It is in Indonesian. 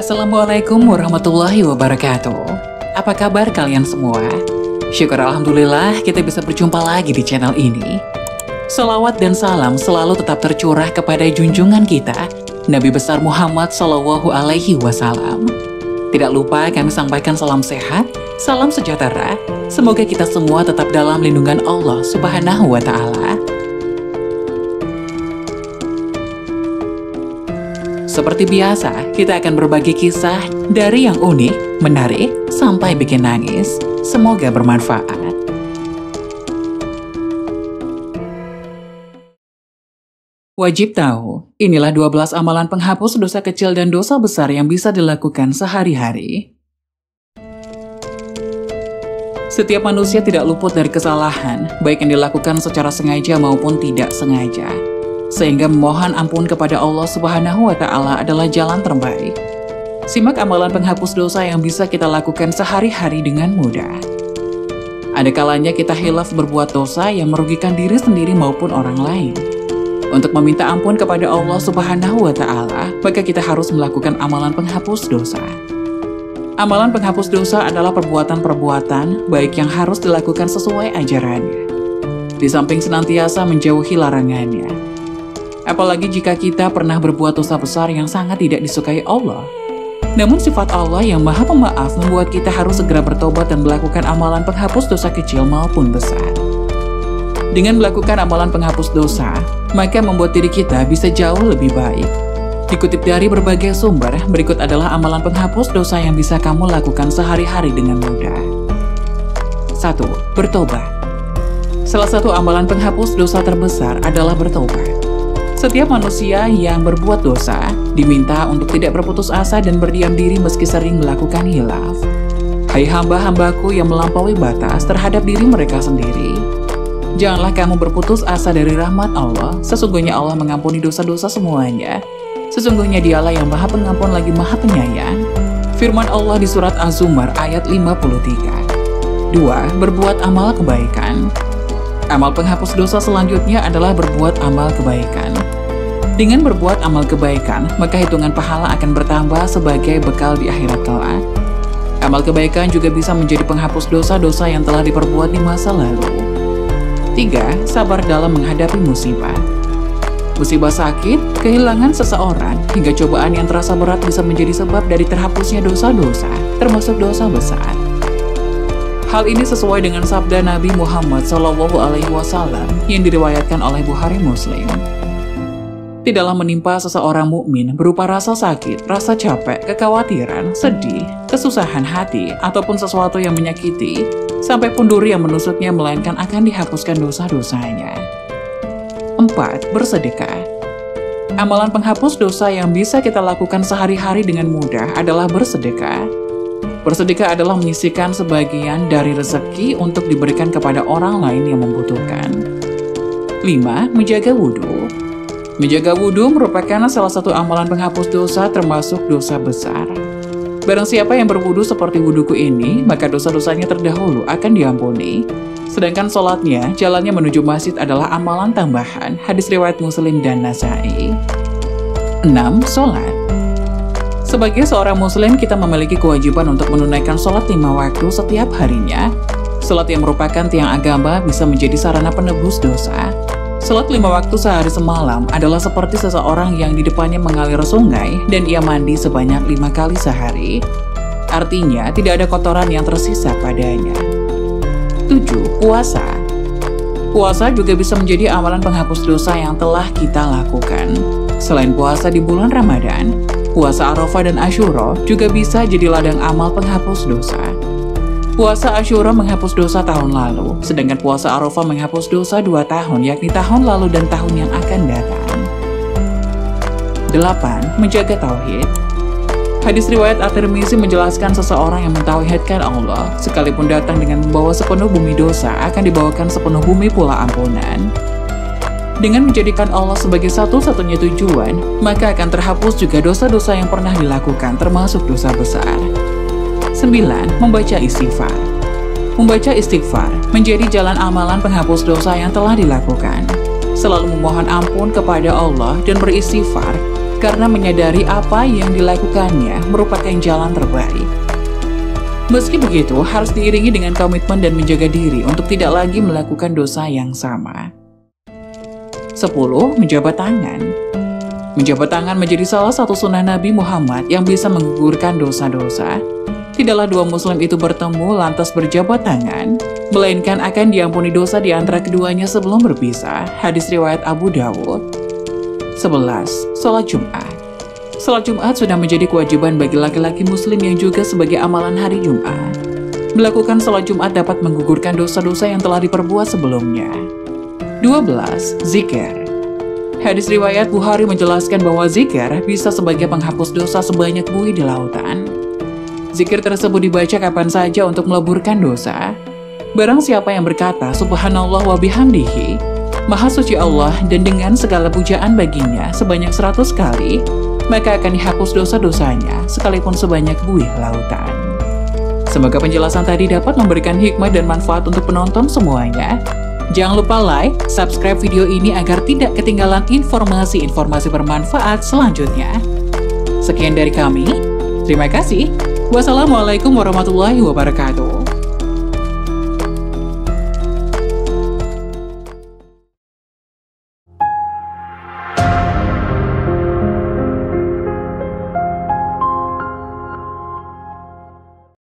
Assalamualaikum warahmatullahi wabarakatuh. Apa kabar kalian semua? Syukur alhamdulillah kita bisa berjumpa lagi di channel ini. Salawat dan salam selalu tetap tercurah kepada junjungan kita, Nabi besar Muhammad Shallallahu Alaihi Wasallam. Tidak lupa kami sampaikan salam sehat, salam sejahtera. Semoga kita semua tetap dalam lindungan Allah Subhanahu wa Ta'ala. Seperti biasa, kita akan berbagi kisah dari yang unik, menarik, sampai bikin nangis. Semoga bermanfaat. Wajib tahu, inilah 12 amalan penghapus dosa kecil dan dosa besar yang bisa dilakukan sehari-hari. Setiap manusia tidak luput dari kesalahan, baik yang dilakukan secara sengaja maupun tidak sengaja. Sehingga memohon ampun kepada Allah Subhanahu wa Ta'ala adalah jalan terbaik. Simak amalan penghapus dosa yang bisa kita lakukan sehari-hari dengan mudah. Ada kalanya kita hilaf berbuat dosa yang merugikan diri sendiri maupun orang lain. Untuk meminta ampun kepada Allah Subhanahu wa Ta'ala, maka kita harus melakukan amalan penghapus dosa. Amalan penghapus dosa adalah perbuatan-perbuatan baik yang harus dilakukan sesuai ajarannya, di samping senantiasa menjauhi larangannya. Apalagi jika kita pernah berbuat dosa besar yang sangat tidak disukai Allah. Namun sifat Allah yang maha pemaaf membuat kita harus segera bertobat dan melakukan amalan penghapus dosa kecil maupun besar. Dengan melakukan amalan penghapus dosa, maka membuat diri kita bisa jauh lebih baik. Dikutip dari berbagai sumber, berikut adalah amalan penghapus dosa yang bisa kamu lakukan sehari-hari dengan mudah. 1. Bertobat. Salah satu amalan penghapus dosa terbesar adalah bertobat. Setiap manusia yang berbuat dosa diminta untuk tidak berputus asa dan berdiam diri meski sering melakukan hilaf. Hai hamba-hambaku yang melampaui batas terhadap diri mereka sendiri, janganlah kamu berputus asa dari rahmat Allah. Sesungguhnya Allah mengampuni dosa-dosa semuanya. Sesungguhnya Dialah yang maha pengampun lagi maha penyayang. Firman Allah di surat Az-Zumar ayat 53. 2. Berbuat amal kebaikan. Amal penghapus dosa selanjutnya adalah berbuat amal kebaikan. Dengan berbuat amal kebaikan, maka hitungan pahala akan bertambah sebagai bekal di akhirat kelak. Amal kebaikan juga bisa menjadi penghapus dosa-dosa yang telah diperbuat di masa lalu. 3. Sabar dalam menghadapi musibah. Musibah sakit, kehilangan seseorang, hingga cobaan yang terasa berat bisa menjadi sebab dari terhapusnya dosa-dosa, termasuk dosa besar. Hal ini sesuai dengan sabda Nabi Muhammad SAW yang diriwayatkan oleh Bukhari Muslim. Tidaklah menimpa seseorang mukmin berupa rasa sakit, rasa capek, kekhawatiran, sedih, kesusahan hati, ataupun sesuatu yang menyakiti, sampai pun duri yang menusuknya, melainkan akan dihapuskan dosa-dosanya. 4. Bersedekah. Amalan penghapus dosa yang bisa kita lakukan sehari-hari dengan mudah adalah bersedekah. Bersedekah adalah menyisihkan sebagian dari rezeki untuk diberikan kepada orang lain yang membutuhkan. 5. Menjaga wudhu. Menjaga wudhu merupakan salah satu amalan penghapus dosa termasuk dosa besar. Barang siapa yang berwudhu seperti wudhuku ini, maka dosa-dosanya terdahulu akan diampuni. Sedangkan sholatnya, jalannya menuju masjid adalah amalan tambahan. Hadis riwayat Muslim dan Nasai. 6. Sholat. Sebagai seorang muslim, kita memiliki kewajiban untuk menunaikan sholat 5 waktu setiap harinya. Sholat yang merupakan tiang agama bisa menjadi sarana penebus dosa. Sholat 5 waktu sehari semalam adalah seperti seseorang yang di depannya mengalir sungai dan ia mandi sebanyak 5 kali sehari. Artinya, tidak ada kotoran yang tersisa padanya. 7. Puasa. Puasa juga bisa menjadi amalan penghapus dosa yang telah kita lakukan. Selain puasa di bulan Ramadan, puasa Arafah dan Asyura juga bisa jadi ladang amal penghapus dosa. Puasa Asyura menghapus dosa tahun lalu, sedangkan puasa Arafah menghapus dosa 2 tahun, yakni tahun lalu dan tahun yang akan datang. 8. Menjaga tauhid. Hadis riwayat At-Tirmizi menjelaskan seseorang yang mentauhidkan Allah, sekalipun datang dengan membawa sepenuh bumi dosa, akan dibawakan sepenuh bumi pula ampunan. Dengan menjadikan Allah sebagai satu-satunya tujuan, maka akan terhapus juga dosa-dosa yang pernah dilakukan, termasuk dosa besar. 9. Membaca istighfar. Membaca istighfar menjadi jalan amalan penghapus dosa yang telah dilakukan. Selalu memohon ampun kepada Allah dan beristighfar karena menyadari apa yang dilakukannya merupakan jalan terbaik. Meski begitu, harus diiringi dengan komitmen dan menjaga diri untuk tidak lagi melakukan dosa yang sama. 10. Menjabat tangan. Menjabat tangan menjadi salah satu sunnah Nabi Muhammad yang bisa menggugurkan dosa-dosa. Tidaklah dua muslim itu bertemu lantas berjabat tangan, melainkan akan diampuni dosa di antara keduanya sebelum berpisah. Hadis riwayat Abu Dawud. 11. Salat Jumat. Salat Jumat sudah menjadi kewajiban bagi laki-laki muslim yang juga sebagai amalan hari Jumat. Melakukan salat Jumat dapat menggugurkan dosa-dosa yang telah diperbuat sebelumnya. 12. Zikir. Hadis riwayat Bukhari menjelaskan bahwa zikir bisa sebagai penghapus dosa sebanyak buih di lautan. Zikir tersebut dibaca kapan saja untuk meleburkan dosa. Barang siapa yang berkata Subhanallah wa bihamdihi, Maha suci Allah, dan dengan segala pujaan baginya sebanyak 100 kali, maka akan dihapus dosa-dosanya sekalipun sebanyak buih lautan. Semoga penjelasan tadi dapat memberikan hikmah dan manfaat untuk penonton semuanya. Jangan lupa like, subscribe video ini agar tidak ketinggalan informasi-informasi bermanfaat selanjutnya. Sekian dari kami, terima kasih. Wassalamualaikum warahmatullahi wabarakatuh.